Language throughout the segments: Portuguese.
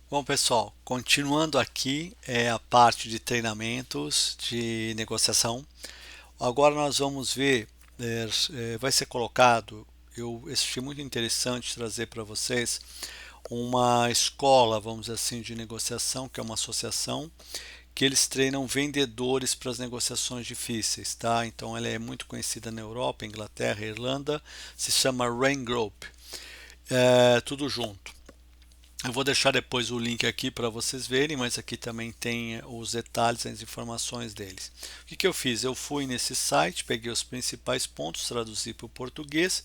Bom, pessoal, continuando aqui é a parte de treinamentos de negociação. Agora nós vamos ver, vai ser colocado, eu achei muito interessante trazer para vocês uma escola, vamos dizer assim, de negociação, que é uma associação, que eles treinam vendedores para as negociações difíceis, tá? Então ela é muito conhecida na Europa, Inglaterra, Irlanda, se chama Rain Group, tudo junto. Eu vou deixar depois o link aqui para vocês verem, mas aqui também tem os detalhes, as informações deles. O que eu fiz? Eu fui nesse site, peguei os principais pontos, traduzi para o português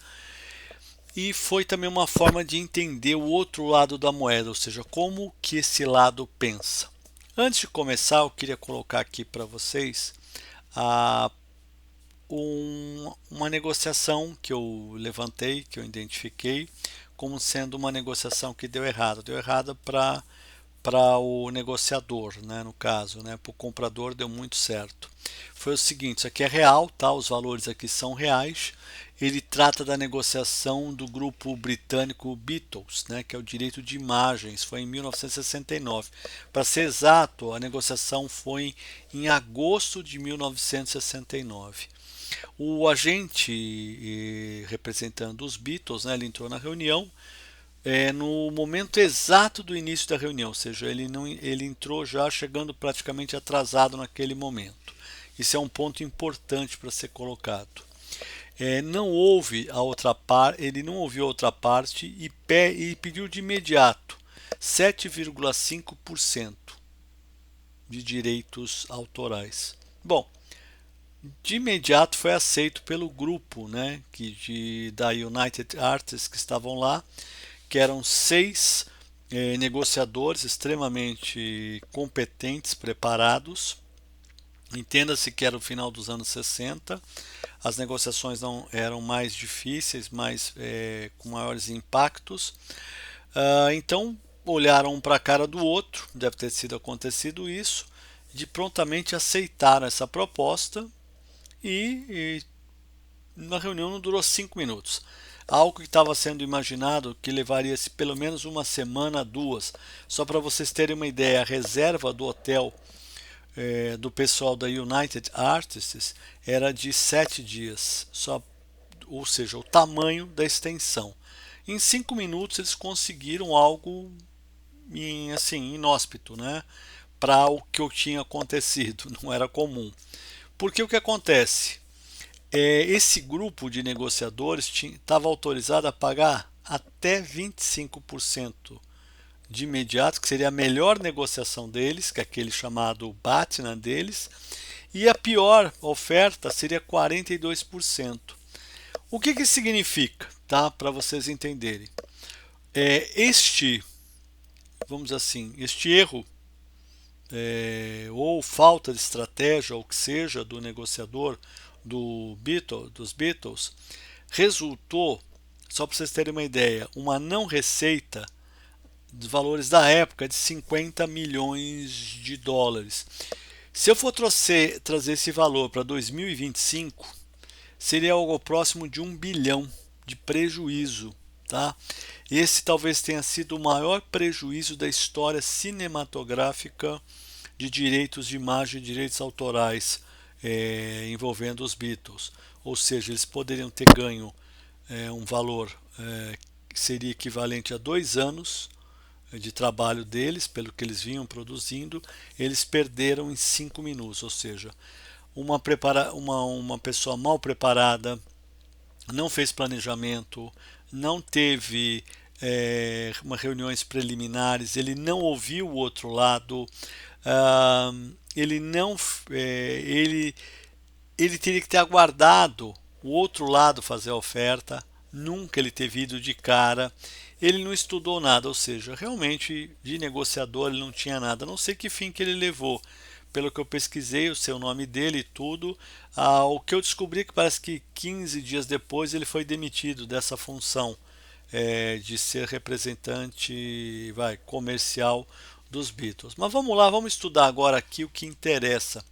e foi também uma forma de entender o outro lado da moeda, ou seja, como que esse lado pensa. Antes de começar, eu queria colocar aqui para vocês a uma negociação que eu levantei, que eu identifiquei como sendo uma negociação que deu errado. Deu errado para o negociador, né, no caso, né, para o comprador deu muito certo. Foi o seguinte, isso aqui é real, tá? Os valores aqui são reais. Ele trata da negociação do grupo britânico Beatles, né, que é o direito de imagens, foi em 1969. Para ser exato, a negociação foi em agosto de 1969. O agente representando os Beatles, né, ele entrou na reunião no momento exato do início da reunião, ou seja, ele entrou já chegando praticamente atrasado naquele momento. Isso é um ponto importante para ser colocado. Não houve a outra parte, ele não ouviu a outra parte e pediu de imediato 7,5% de direitos autorais. Bom, de imediato foi aceito pelo grupo, né, da United Artists que estavam lá, que eram seis negociadores extremamente competentes, preparados. Entenda-se que era o final dos anos 60, as negociações não eram mais difíceis, com maiores impactos. Então olharam um para a cara do outro, deve ter sido acontecido isso, de prontamente aceitaram essa proposta e na reunião não durou 5 minutos. Algo que estava sendo imaginado que levaria-se pelo menos uma semana, duas. Só para vocês terem uma ideia, a reserva do hotel do pessoal da United Artists era de 7 dias, só, ou seja, o tamanho da extensão. Em 5 minutos eles conseguiram algo assim inóspito, né? Para o que eu tinha acontecido, não era comum. Porque o que acontece? Esse grupo de negociadores estava autorizado a pagar até 25% de imediato, que seria a melhor negociação deles, que é aquele chamado BATNA deles, e a pior oferta seria 42%. O que isso significa? Tá? Para vocês entenderem. Este, vamos dizer assim, este erro ou falta de estratégia, ou que seja, do negociador dos Beatles, resultou, só para vocês terem uma ideia, uma não receita dos valores da época de 50 milhões de dólares. Se eu for trazer esse valor para 2025, seria algo próximo de 1 bilhão de prejuízo. Tá? Esse talvez tenha sido o maior prejuízo da história cinematográfica de direitos de imagem e direitos autorais envolvendo os Beatles. Ou seja, eles poderiam ter ganho um valor que seria equivalente a 2 anos de trabalho deles, pelo que eles vinham produzindo, eles perderam em 5 minutos. Ou seja, uma pessoa mal preparada, não fez planejamento, não teve reuniões preliminares, ele não ouviu o outro lado, ele não ele ele teria que ter aguardado o outro lado fazer a oferta, nunca ele ter vindo de cara. Ele não estudou nada, ou seja, realmente de negociador ele não tinha nada. Não sei que fim que ele levou. Pelo que eu pesquisei, o seu nome dele e tudo, o que eu descobri é que parece que 15 dias depois ele foi demitido dessa função de ser representante comercial dos Beatles. Mas vamos lá, vamos estudar agora aqui o que interessa,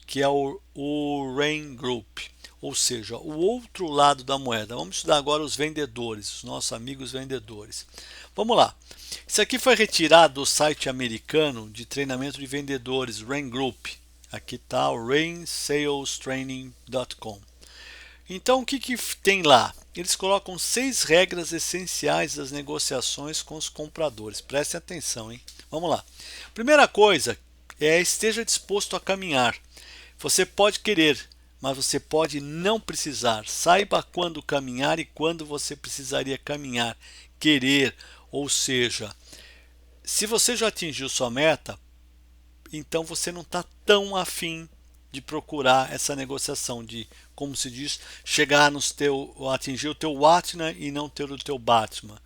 que é o Rain Group. ou seja, o outro lado da moeda. Vamos estudar agora os vendedores, os nossos amigos vendedores. Vamos lá. Isso aqui foi retirado do site americano de treinamento de vendedores, Rain Group. Aqui está o rainsalestraining.com. Então, o que tem lá? Eles colocam 6 regras essenciais das negociações com os compradores. Prestem atenção, hein? Vamos lá. Primeira coisa é esteja disposto a caminhar. Você pode querer, mas você pode não precisar. Saiba quando caminhar e quando você precisaria caminhar. Querer, ou seja, se você já atingiu sua meta, então você não está tão afim de procurar essa negociação, de, como se diz, chegar atingir o teu Watna e não ter o teu Batman.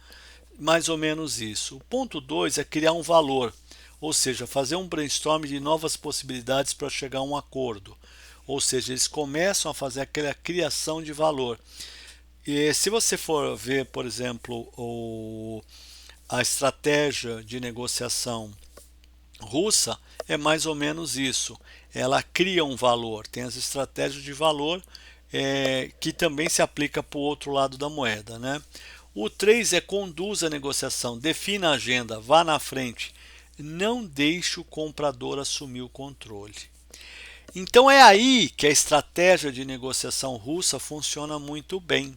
Mais ou menos isso. O ponto 2 é criar um valor, ou seja, fazer um brainstorm de novas possibilidades para chegar a um acordo. Ou seja, eles começam a fazer aquela criação de valor. E se você for ver, por exemplo, a estratégia de negociação russa, é mais ou menos isso. Ela cria um valor, tem as estratégias de valor que também se aplica para o outro lado da moeda, né? O 3 é conduz a negociação, defina a agenda, vá na frente, não deixe o comprador assumir o controle. Então é aí que a estratégia de negociação russa funciona muito bem.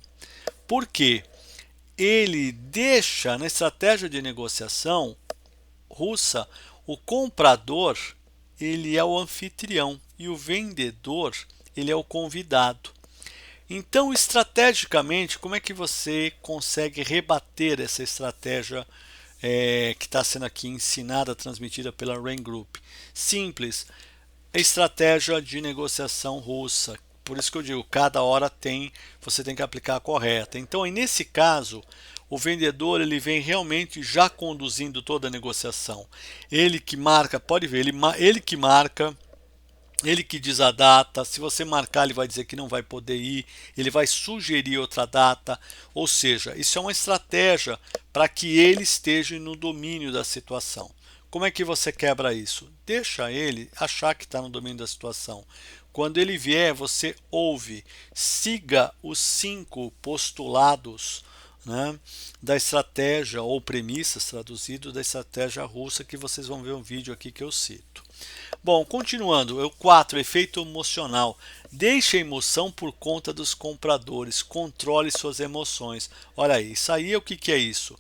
Por quê? Ele deixa na estratégia de negociação russa, o comprador ele é o anfitrião e o vendedor ele é o convidado. Então, estrategicamente, como é que você consegue rebater essa estratégia que está sendo aqui ensinada, transmitida pela Rain Group? Simples, a estratégia de negociação russa. Por isso que eu digo, cada hora você tem que aplicar a correta. Então, nesse caso, o vendedor ele vem realmente já conduzindo toda a negociação. Ele que marca, pode ver, ele que marca, ele que diz a data. Se você marcar, ele vai dizer que não vai poder ir, ele vai sugerir outra data. Ou seja, isso é uma estratégia para que ele esteja no domínio da situação. Como é que você quebra isso? Deixa ele achar que está no domínio da situação. Quando ele vier, você ouve, siga os 5 postulados, né, da estratégia ou premissas traduzido da estratégia russa, que vocês vão ver um vídeo aqui que eu cito. Bom, continuando, o 4, efeito emocional. Deixe a emoção por conta dos compradores, controle suas emoções. Olha aí, isso aí o que é isso?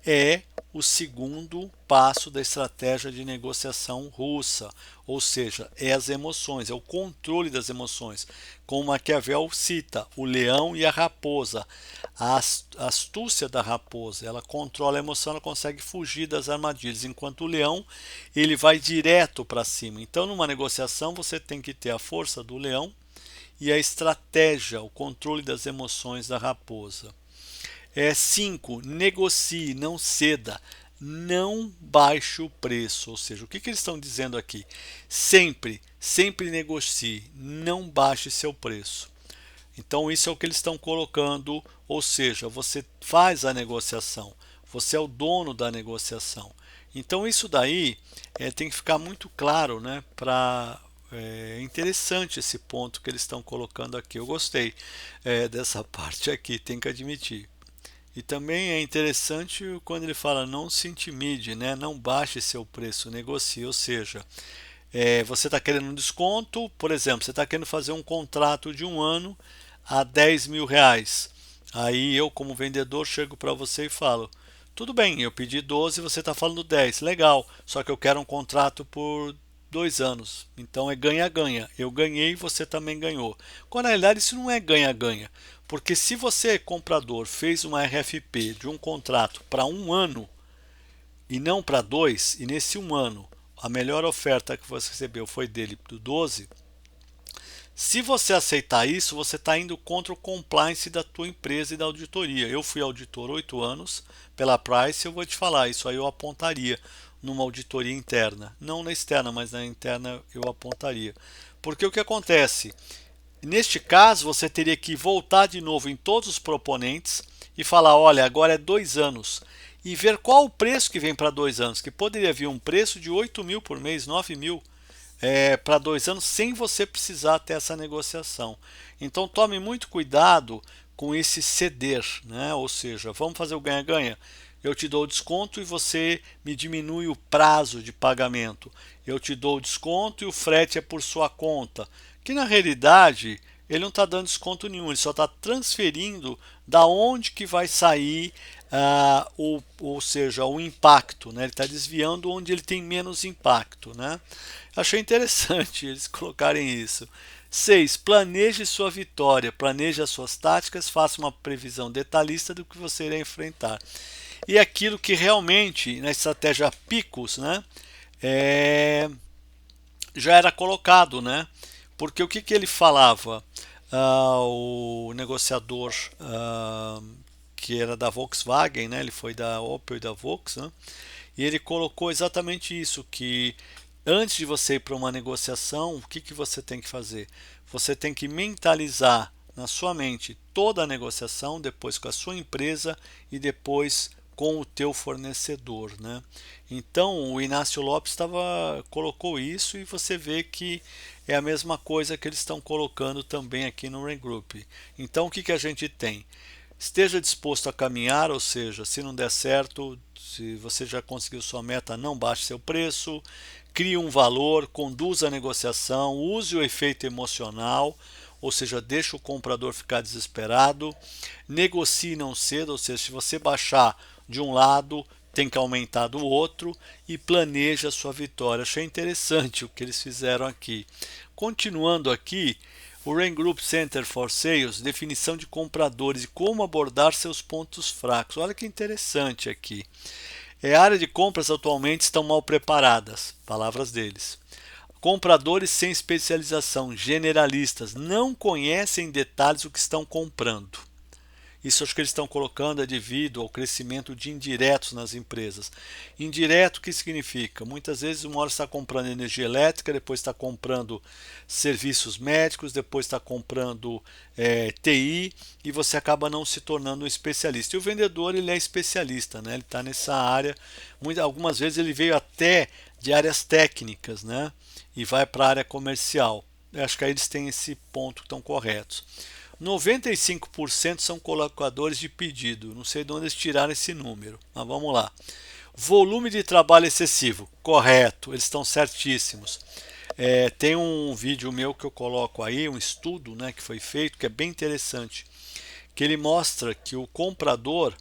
É o segundo passo da estratégia de negociação russa, ou seja, é as emoções, é o controle das emoções. Como Maquiavel cita, o leão e a raposa. A astúcia da raposa, ela controla a emoção, ela consegue fugir das armadilhas, enquanto o leão ele vai direto para cima. Então, numa negociação, você tem que ter a força do leão e a estratégia, o controle das emoções da raposa. 5. Negocie, não ceda, não baixe o preço. Ou seja, o que eles estão dizendo aqui? Sempre negocie, não baixe seu preço. Então isso é o que eles estão colocando, ou seja, você faz a negociação, você é o dono da negociação. Então isso daí tem que ficar muito claro, né? É interessante esse ponto que eles estão colocando aqui. Eu gostei dessa parte aqui, tem que admitir. E também é interessante quando ele fala não se intimide, né? Não baixe seu preço, negocie. Ou seja, você está querendo um desconto, por exemplo, você está querendo fazer um contrato de 1 ano a 10 mil reais. Aí eu, como vendedor, chego para você e falo, tudo bem, eu pedi 12, você está falando 10, legal, só que eu quero um contrato por 2 anos. Então é ganha-ganha. Eu ganhei, você também ganhou. Quando na realidade isso não é ganha-ganha. Porque se você, comprador, fez uma RFP de um contrato para 1 ano e não para 2, e nesse 1 ano a melhor oferta que você recebeu foi dele do 12, se você aceitar isso, você está indo contra o compliance da tua empresa e da auditoria. Eu fui auditor 8 anos pela Price, eu vou te falar, isso aí eu apontaria numa auditoria interna. Não na externa, mas na interna eu apontaria. Porque o que acontece? Neste caso, você teria que voltar de novo em todos os proponentes e falar, olha, agora é 2 anos. E ver qual o preço que vem para 2 anos, que poderia vir um preço de 8 mil por mês, 9 mil. para 2 anos sem você precisar ter essa negociação. Então tome muito cuidado com esse ceder, né? Ou seja, vamos fazer o ganha-ganha. Eu te dou o desconto e você me diminui o prazo de pagamento. Eu te dou o desconto e o frete é por sua conta. Que na realidade ele não está dando desconto nenhum, ele só está transferindo da onde que vai sair, ou seja, o impacto, né? Ele está desviando onde ele tem menos impacto, né? Achei interessante eles colocarem isso. 6. Planeje sua vitória, planeje as suas táticas, faça uma previsão detalhista do que você irá enfrentar. E aquilo que realmente na estratégia Picos, né, é, já era colocado, né? Porque o que, que ele falava? O negociador, que era da Volkswagen, né? Ele foi da Opel e da Volks, né? E ele colocou exatamente isso, que antes de você ir para uma negociação, o que, que você tem que fazer? Você tem que mentalizar na sua mente toda a negociação, depois com a sua empresa e depois com o teu fornecedor, né? Então o Inácio Lopes colocou isso e você vê que é a mesma coisa que eles estão colocando também aqui no Rain Group. Então o que, que a gente tem? Esteja disposto a caminhar, ou seja, se não der certo, se você já conseguiu sua meta, não baixe seu preço, crie um valor, conduza a negociação, use o efeito emocional, ou seja, deixe o comprador ficar desesperado, negocie não cedo, ou seja, se você baixar de um lado, tem que aumentar do outro e planeje a sua vitória. Achei interessante o que eles fizeram aqui. Continuando aqui, o Rain Group Center for Sales, definição de compradores e como abordar seus pontos fracos. Olha que interessante aqui. A área de compras atualmente estão mal preparadas, palavras deles. Compradores sem especialização, generalistas, não conhecem em detalhes o que estão comprando. Isso acho que eles estão colocando é devido ao crescimento de indiretos nas empresas. Indireto, o que significa? Muitas vezes uma hora está comprando energia elétrica, depois está comprando serviços médicos, depois está comprando TI e você acaba não se tornando um especialista. E o vendedor ele é especialista, né? Ele está nessa área. Algumas vezes ele veio até de áreas técnicas, né? E vai para a área comercial. Eu acho que aí eles têm esse ponto que estão corretos. 95% são colocadores de pedido. Não sei de onde eles tiraram esse número, mas vamos lá. Volume de trabalho excessivo. Correto, eles estão certíssimos. Tem um vídeo meu que eu coloco aí, um estudo, né, que foi feito, que é bem interessante, que ele mostra que o comprador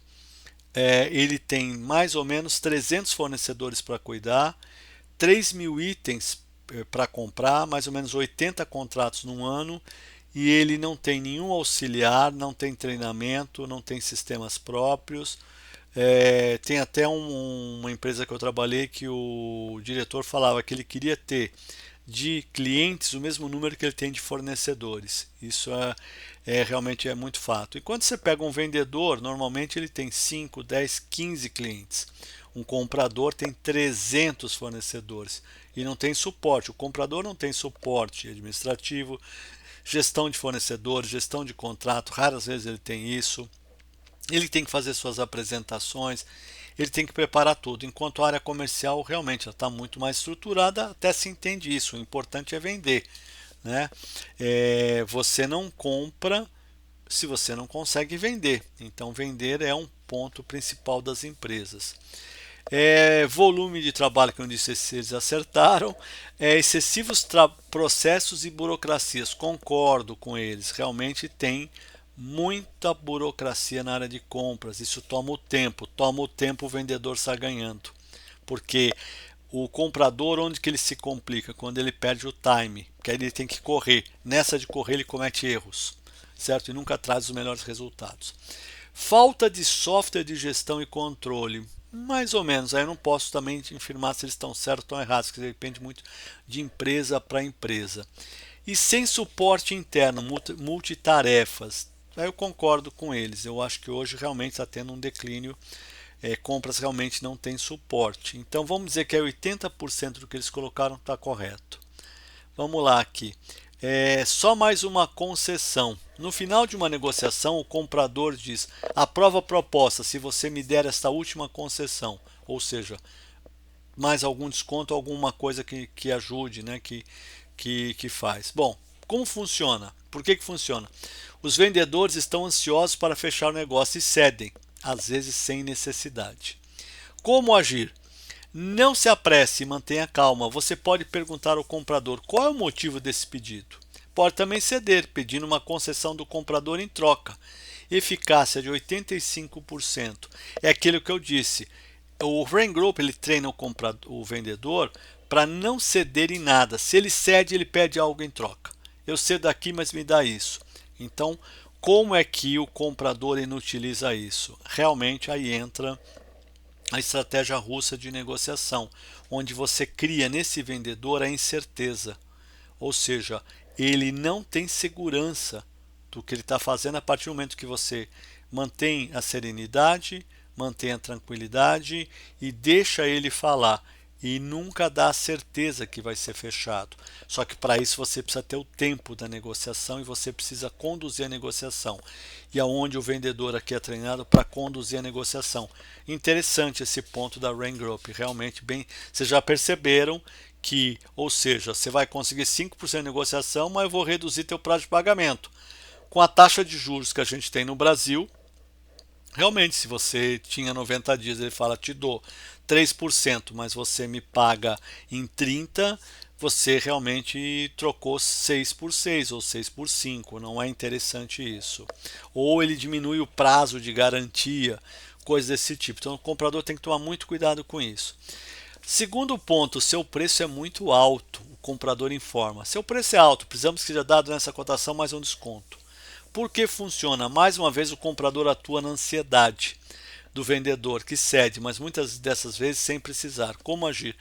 ele tem mais ou menos 300 fornecedores para cuidar, 3.000 itens para comprar, mais ou menos 80 contratos num ano, e ele não tem nenhum auxiliar, não tem treinamento, não tem sistemas próprios. Tem até uma empresa que eu trabalhei que o diretor falava que ele queria ter de clientes o mesmo número que ele tem de fornecedores. Isso realmente é muito fato. E quando você pega um vendedor, normalmente ele tem 5, 10, 15 clientes. Um comprador tem 300 fornecedores e não tem suporte. O comprador não tem suporte administrativo, gestão de fornecedores, gestão de contrato, raras vezes ele tem isso. Ele tem que fazer suas apresentações, ele tem que preparar tudo. Enquanto a área comercial realmente está muito mais estruturada, até se entende isso. O importante é vender, né? Você não compra se você não consegue vender. Então, vender é um ponto principal das empresas. Volume de trabalho que eu disse se eles acertaram, excessivos processos e burocracias, concordo com eles, realmente tem muita burocracia na área de compras, isso toma o tempo o vendedor está ganhando, porque o comprador onde que ele se complica? Quando ele perde o time, porque aí ele tem que correr, nessa de correr ele comete erros, certo? E nunca traz os melhores resultados. Falta de software de gestão e controle. Mais ou menos, aí eu não posso também afirmar se eles estão certos ou errados, porque depende muito de empresa para empresa. E sem suporte interno, multitarefas. Aí eu concordo com eles. Eu acho que hoje realmente está tendo um declínio. Compras realmente não tem suporte. Então vamos dizer que 80% do que eles colocaram está correto. Vamos lá aqui. Só mais uma concessão. No final de uma negociação, o comprador diz: aprova a proposta se você me der esta última concessão. Ou seja, mais algum desconto, alguma coisa que ajude, né? Que faz. Bom, como funciona? Por que funciona? Os vendedores estão ansiosos para fechar o negócio e cedem, às vezes sem necessidade. Como agir? Não se apresse e mantenha calma. Você pode perguntar ao comprador qual é o motivo desse pedido. Pode também ceder, pedindo uma concessão do comprador em troca. Eficácia de 85%. É aquilo que eu disse. O Rain Group ele treina o vendedor para não ceder em nada. Se ele cede, ele pede algo em troca. Eu cedo aqui, mas me dá isso. Então, como é que o comprador inutiliza isso? Realmente aí entra a estratégia russa de negociação, onde você cria nesse vendedor a incerteza, ou seja, ele não tem segurança do que ele está fazendo a partir do momento que você mantém a serenidade, mantém a tranquilidade e deixa ele falar e nunca dá a certeza que vai ser fechado. Só que para isso você precisa ter o tempo da negociação e você precisa conduzir a negociação. E aonde o vendedor aqui é treinado para conduzir a negociação. Interessante esse ponto da Rain Group, realmente bem, vocês já perceberam que, ou seja, você vai conseguir 5% de negociação, mas eu vou reduzir teu prazo de pagamento. Com a taxa de juros que a gente tem no Brasil, realmente, se você tinha 90 dias, ele fala, te dou 3%, mas você me paga em 30, você realmente trocou 6 por 6 ou 6 por 5. Não é interessante isso. Ou ele diminui o prazo de garantia, coisas desse tipo. Então o comprador tem que tomar muito cuidado com isso. Segundo ponto, seu preço é muito alto. O comprador informa. Seu preço é alto, precisamos que seja dado nessa cotação mais um desconto. Por que funciona? Mais uma vez o comprador atua na ansiedade do vendedor que cede, mas muitas dessas vezes sem precisar. Como agir?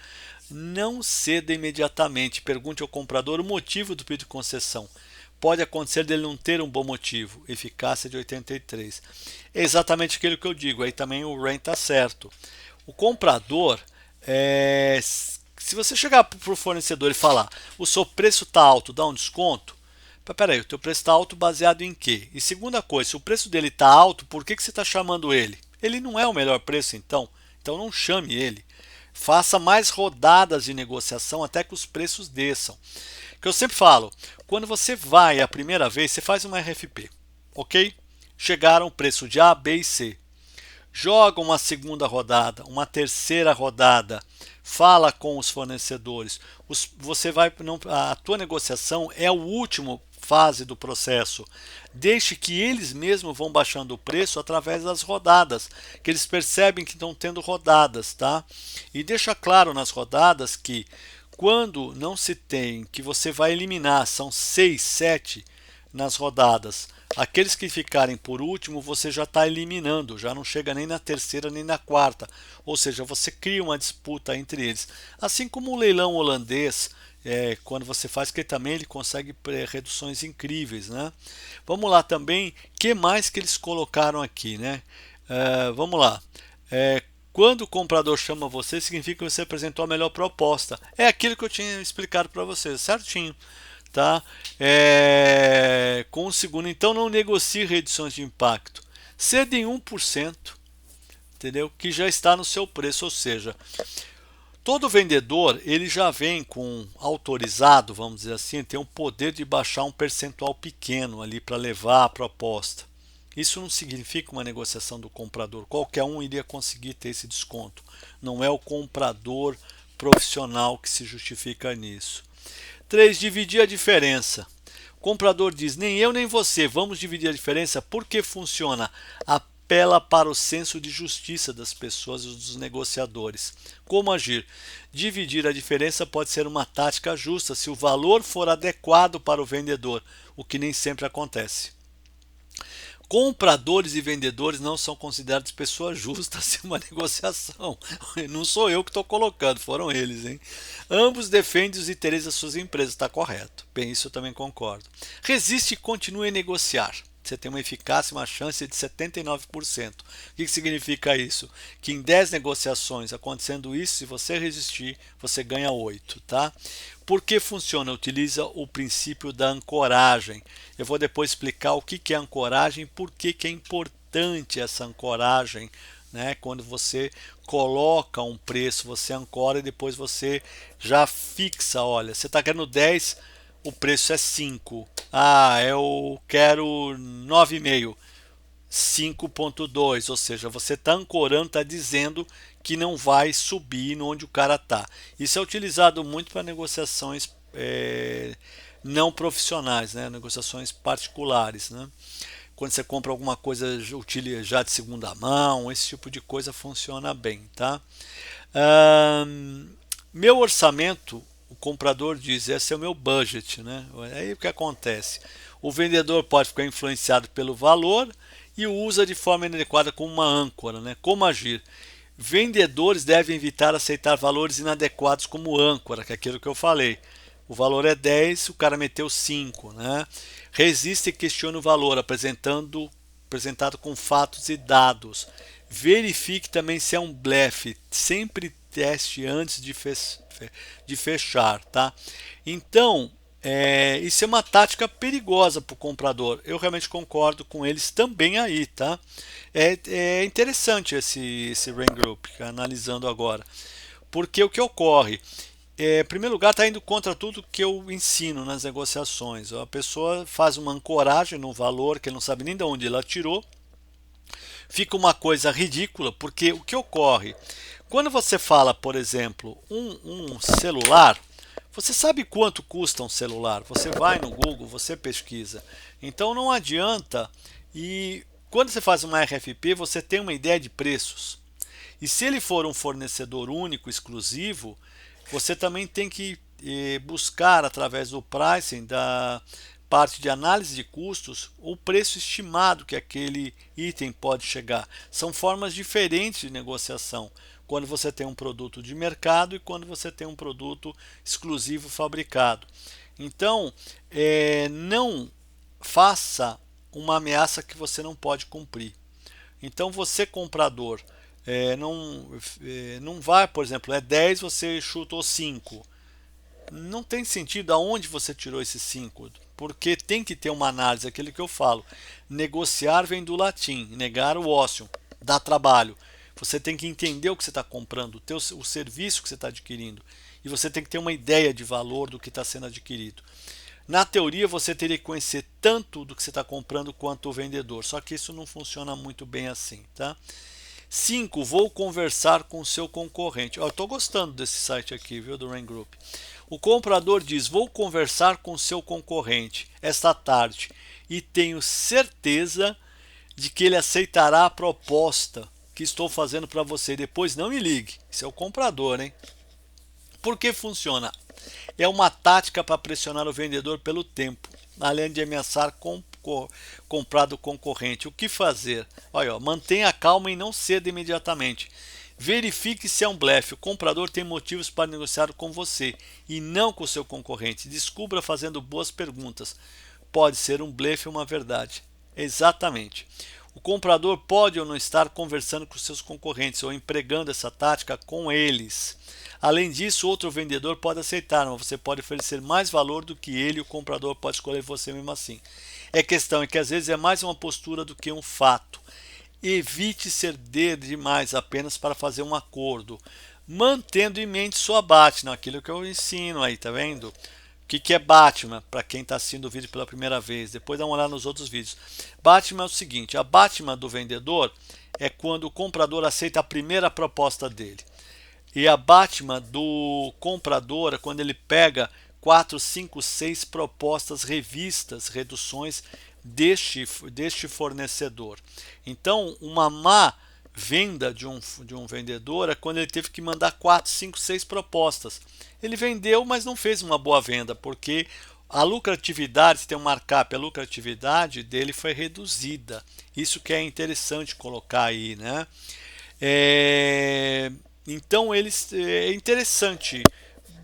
Não ceda imediatamente. Pergunte ao comprador o motivo do pedido de concessão. Pode acontecer dele não ter um bom motivo. Eficácia de 83. É exatamente aquilo que eu digo. Aí também o Rain está certo. O comprador, se você chegar para o fornecedor e falar o seu preço está alto, dá um desconto. Peraí, o teu preço está alto baseado em quê? E segunda coisa, se o preço dele está alto, por que você está chamando ele? Ele não é o melhor preço então? Então não chame ele. Faça mais rodadas de negociação até que os preços desçam. Que eu sempre falo, quando você vai a primeira vez, você faz uma RFP, ok? Chegaram o preço de A, B e C. Joga uma segunda rodada, uma terceira rodada, fala com os fornecedores. Você vai, não, a tua negociação é a última fase do processo. Deixe que eles mesmos vão baixando o preço através das rodadas, que eles percebem que estão tendo rodadas, tá? E deixa claro nas rodadas que quando não se tem, que você vai eliminar, são 6, 7 nas rodadas. Aqueles que ficarem por último, você já está eliminando, já não chega nem na terceira nem na quarta. Ou seja, você cria uma disputa entre eles. Assim como o leilão holandês, quando você faz, que também ele consegue reduções incríveis, né? Vamos lá também, que mais que eles colocaram aqui, né? Vamos lá. Quando o comprador chama você, significa que você apresentou a melhor proposta. É aquilo que eu tinha explicado para vocês, certinho. Tá? Com o segundo, então não negocie reduções de impacto. Ceda em 1%, entendeu? Que já está no seu preço, ou seja, todo vendedor ele já vem com autorizado, vamos dizer assim, tem o poder de baixar um percentual pequeno ali para levar a proposta. Isso não significa uma negociação do comprador. Qualquer um iria conseguir ter esse desconto. Não é o comprador profissional que se justifica nisso. 3. Dividir a diferença. O comprador diz, nem eu nem você, vamos dividir a diferença. Por que funciona? Apela para o senso de justiça das pessoas e dos negociadores. Como agir? Dividir a diferença pode ser uma tática justa se o valor for adequado para o vendedor, o que nem sempre acontece. Compradores e vendedores não são considerados pessoas justas em uma negociação. Não sou eu que estou colocando, foram eles, hein? Ambos defendem os interesses das suas empresas, está correto. Bem, isso eu também concordo. Resiste e continue a negociar. Você tem uma eficácia, uma chance de 79%. O que significa isso? Que em 10 negociações acontecendo isso, se você resistir, você ganha 8, tá? Por que funciona? Utiliza o princípio da ancoragem. Eu vou depois explicar o que é ancoragem e por que é importante essa ancoragem, né? Quando você coloca um preço, você ancora e depois você já fixa, olha, você está querendo 10, o preço é 5. Ah, eu quero 9,5. 5,2, ou seja, você está ancorando, está dizendo que não vai subir onde o cara está. Isso é utilizado muito para negociações não profissionais, né? Negociações particulares. Né? Quando você compra alguma coisa já de segunda mão, esse tipo de coisa funciona bem. Tá? Meu orçamento, o comprador diz, esse é o meu budget. Né? Aí o que acontece? O vendedor pode ficar influenciado pelo valor e o usa de forma inadequada como uma âncora. Né? Como agir? Vendedores devem evitar aceitar valores inadequados como âncora, que é aquilo que eu falei. O valor é 10, o cara meteu 5. Né? Resiste e questiona o valor, apresentado com fatos e dados. Verifique também se é um blefe. Sempre teste antes de fechar. Tá? Então, isso é uma tática perigosa para o comprador. Eu realmente concordo com eles também aí, tá? É interessante esse Rain Group, analisando agora. Porque o que ocorre? Em primeiro lugar, está indo contra tudo que eu ensino nas negociações. A pessoa faz uma ancoragem no valor que ele não sabe nem de onde ela tirou. Fica uma coisa ridícula, porque o que ocorre? Quando você fala, por exemplo, um celular, você sabe quanto custa um celular? Você vai no Google, você pesquisa. Então não adianta. E quando você faz uma RFP, você tem uma ideia de preços. E se ele for um fornecedor único, exclusivo, você também tem que buscar através do pricing, da parte de análise de custos, o preço estimado que aquele item pode chegar. São formas diferentes de negociação. Quando você tem um produto de mercado e quando você tem um produto exclusivo fabricado. Então, não faça uma ameaça que você não pode cumprir. Então, você comprador, não vai, por exemplo, é 10, você chutou 5. Não tem sentido aonde você tirou esses 5, porque tem que ter uma análise, aquilo que eu falo. Negociar vem do latim, negar o ócio, dá trabalho. Você tem que entender o que você está comprando, o serviço que você está adquirindo. E você tem que ter uma ideia de valor do que está sendo adquirido. Na teoria, você teria que conhecer tanto do que você está comprando quanto o vendedor, só que isso não funciona muito bem assim. Tá? 5. Vou conversar com o seu concorrente. Eu estou gostando desse site aqui, viu, do Rain Group. O comprador diz: vou conversar com o seu concorrente esta tarde e tenho certeza de que ele aceitará a proposta que estou fazendo para você. Depois não me ligue. Isso é o comprador, hein? Por que funciona? É uma tática para pressionar o vendedor pelo tempo, além de ameaçar comprar do concorrente. O que fazer? Olha, mantenha a calma e não ceda imediatamente. Verifique se é um blefe. O comprador tem motivos para negociar com você e não com o seu concorrente. Descubra fazendo boas perguntas. Pode ser um blefe ou uma verdade. Exatamente. O comprador pode ou não estar conversando com seus concorrentes ou empregando essa tática com eles. Além disso, outro vendedor pode aceitar, mas você pode oferecer mais valor do que ele e o comprador pode escolher você mesmo assim. Questão é que às vezes é mais uma postura do que um fato. Evite ceder demais apenas para fazer um acordo, mantendo em mente sua Batman, aquilo que eu ensino aí, tá vendo? O que é Batman, para quem está assistindo o vídeo pela primeira vez, depois dá uma olhada nos outros vídeos. Batman é o seguinte, a Batman do vendedor é quando o comprador aceita a primeira proposta dele. E a Batman do comprador é quando ele pega 4, 5, 6 propostas revistas, reduções deste fornecedor. Então, uma má venda de um vendedor é quando ele teve que mandar 4, 5, 6 propostas. Ele vendeu, mas não fez uma boa venda, porque a lucratividade, se tem um markup, a lucratividade dele foi reduzida. Isso que é interessante colocar aí, né? Então é interessante.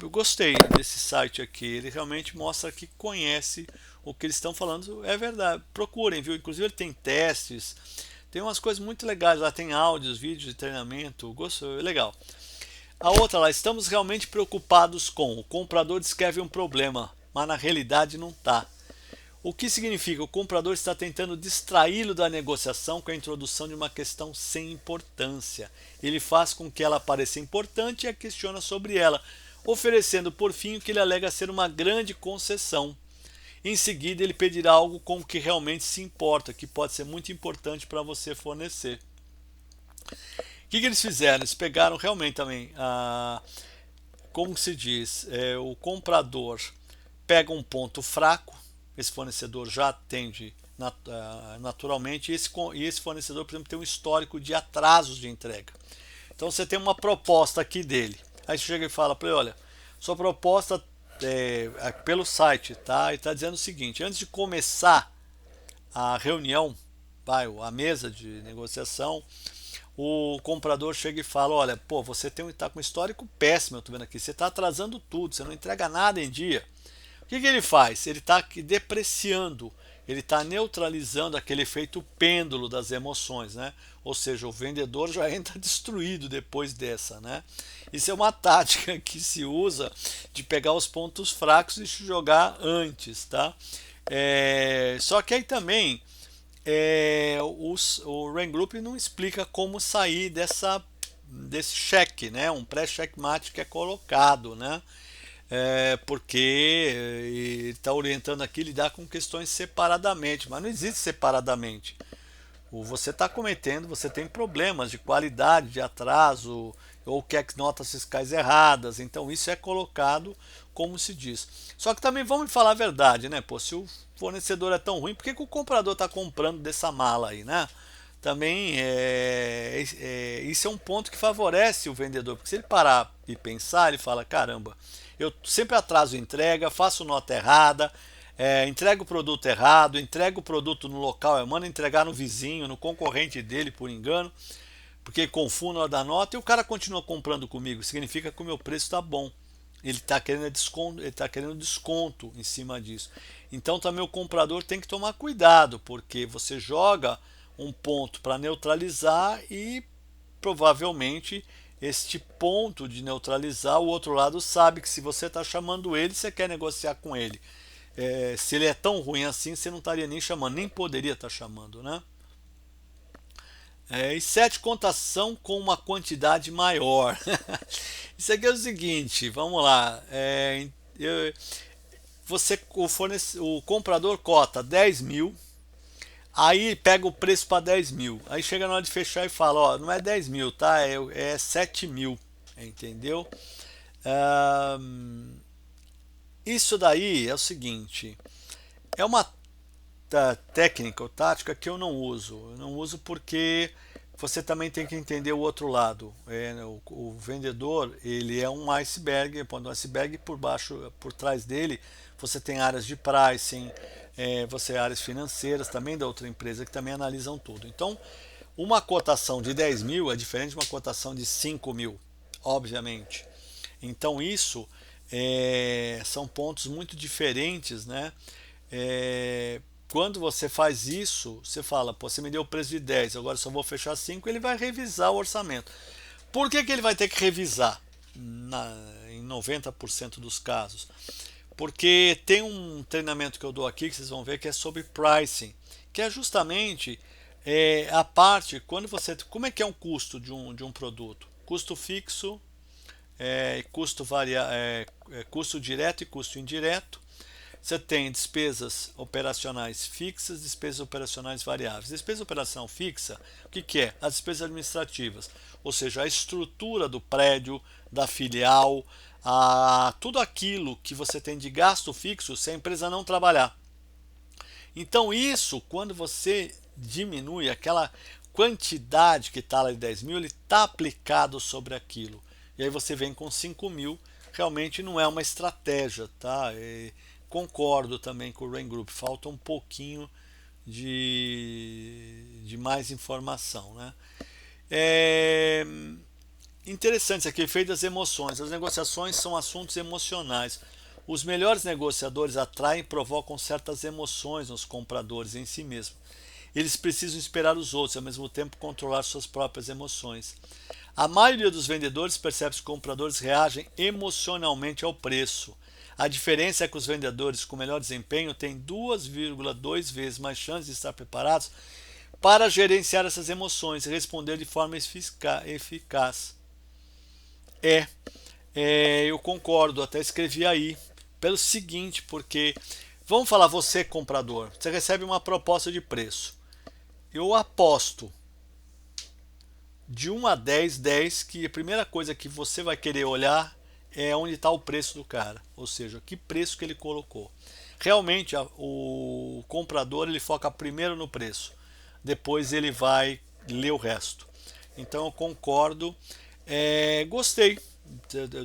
Eu gostei desse site aqui. Ele realmente mostra que conhece o que eles estão falando. É verdade. Procurem, viu? Inclusive ele tem testes. Tem umas coisas muito legais lá. Tem áudios, vídeos de treinamento. Gostou? É legal. A outra lá. Estamos realmente preocupados com. O comprador descreve um problema, mas na realidade não está. O que significa? O comprador está tentando distraí-lo da negociação com a introdução de uma questão sem importância. Ele faz com que ela pareça importante e a questiona sobre ela, oferecendo por fim o que ele alega ser uma grande concessão. Em seguida, ele pedirá algo com o que realmente se importa, que pode ser muito importante para você fornecer. O que eles fizeram? Eles pegaram realmente também, como se diz, o comprador pega um ponto fraco, esse fornecedor já atende naturalmente, e esse fornecedor, por exemplo, tem um histórico de atrasos de entrega. Então você tem uma proposta aqui dele. Aí você chega e fala para ele, olha, sua proposta pelo site, tá? E está dizendo o seguinte, antes de começar a reunião, a mesa de negociação, o comprador chega e fala, olha, pô, você está com um histórico péssimo, eu estou vendo aqui, você está atrasando tudo, você não entrega nada em dia. O que ele faz? Ele está depreciando, ele está neutralizando aquele efeito pêndulo das emoções, né? Ou seja, o vendedor já entra destruído depois dessa, né? Isso é uma tática que se usa de pegar os pontos fracos e jogar antes, tá? Só que aí também o Rain Group não explica como sair desse cheque, né? Um pré-checkmate que é colocado, né? Porque ele está orientando aqui lidar com questões separadamente, mas não existe separadamente. Você está cometendo, você tem problemas de qualidade, de atraso, ou quer notas fiscais erradas, então isso é colocado como se diz. Só que também vamos falar a verdade, né? Pô, se o fornecedor é tão ruim, por que o comprador está comprando dessa mala aí, né? Também isso é um ponto que favorece o vendedor, porque se ele parar e pensar, ele fala, caramba, eu sempre atraso entrega, faço nota errada, entrego o produto errado, entrego o produto no local, eu mando entregar no vizinho, no concorrente dele por engano, porque confundo na hora da nota e o cara continua comprando comigo, significa que o meu preço está bom. Ele está querendo desconto, ele tá querendo desconto em cima disso. Então também o comprador tem que tomar cuidado, porque você joga um ponto para neutralizar e provavelmente este ponto de neutralizar, o outro lado sabe que se você está chamando ele, você quer negociar com ele. Se ele é tão ruim assim, você não estaria nem chamando, nem poderia estar chamando, né? E 7, contação com uma quantidade maior. Isso aqui é o seguinte, vamos lá. O comprador cota 10 mil, aí pega o preço para 10 mil. Aí chega na hora de fechar e fala, ó, não é 10 mil, tá? É 7 mil, entendeu? Isso daí é o seguinte, é uma técnica ou tática que eu não uso. Eu não uso porque você também tem que entender o outro lado. O vendedor, ele é um iceberg, um iceberg por baixo, por trás dele, você tem áreas de pricing, você áreas financeiras também da outra empresa que também analisam tudo. Então, uma cotação de 10 mil é diferente de uma cotação de 5 mil, obviamente. Então, isso são pontos muito diferentes, né? Quando você faz isso, você fala, pô, você me deu o preço de 10, agora só vou fechar 5, ele vai revisar o orçamento. Por que ele vai ter que revisar? Em 90% dos casos. Porque tem um treinamento que eu dou aqui, que vocês vão ver, que é sobre pricing, que é justamente a parte, quando você. Como é que é um custo de um produto? Custo fixo, custo direto e custo indireto. Você tem despesas operacionais fixas, despesas operacionais variáveis. Despesa operacional fixa, o que é? As despesas administrativas, ou seja, a estrutura do prédio, da filial, tudo aquilo que você tem de gasto fixo se a empresa não trabalhar. Então isso, quando você diminui aquela quantidade que está lá de 10 mil, ele está aplicado sobre aquilo. E aí você vem com 5 mil, realmente não é uma estratégia, tá? Concordo também com o Rain Group, falta um pouquinho de mais informação, né? Interessante isso aqui, efeito das emoções. As negociações são assuntos emocionais. Os melhores negociadores atraem e provocam certas emoções nos compradores em si mesmo. Eles precisam esperar os outros e ao mesmo tempo controlar suas próprias emoções. A maioria dos vendedores percebe que os compradores reagem emocionalmente ao preço. A diferença é que os vendedores com melhor desempenho têm 2,2 vezes mais chances de estar preparados para gerenciar essas emoções e responder de forma eficaz. É, eu concordo, até escrevi aí. Pelo seguinte, porque vamos falar você comprador, você recebe uma proposta de preço. Eu aposto de 1 a 10, 10 que a primeira coisa que você vai querer olhar é onde está o preço do cara, ou seja, que preço que ele colocou. Realmente o comprador ele foca primeiro no preço, depois ele vai ler o resto. Então eu concordo, gostei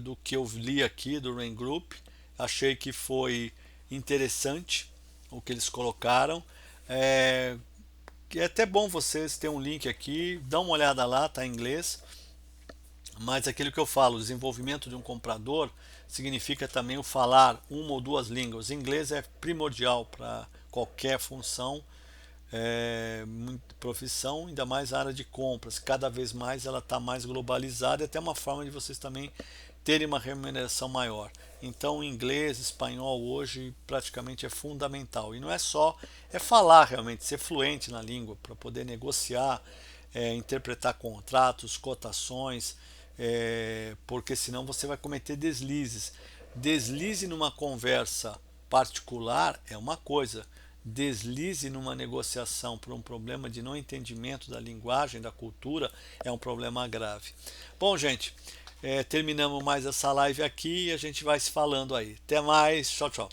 do que eu li aqui do Rain Group, achei que foi interessante o que eles colocaram. É, é até bom vocês terem um link aqui, dá uma olhada lá, tá em inglês. Mas aquilo que eu falo, o desenvolvimento de um comprador significa também o falar uma ou duas línguas. O inglês é primordial para qualquer função, profissão, ainda mais a área de compras. Cada vez mais ela está mais globalizada e até uma forma de vocês também terem uma remuneração maior. Então, inglês, espanhol hoje praticamente é fundamental. E não é só, é falar realmente, ser fluente na língua para poder negociar, interpretar contratos, cotações, porque senão você vai cometer deslizes. Deslize numa conversa particular é uma coisa, deslize numa negociação por um problema de não entendimento da linguagem, da cultura, é um problema grave. Bom, gente, terminamos mais essa live aqui e a gente vai se falando aí. Até mais, tchau, tchau.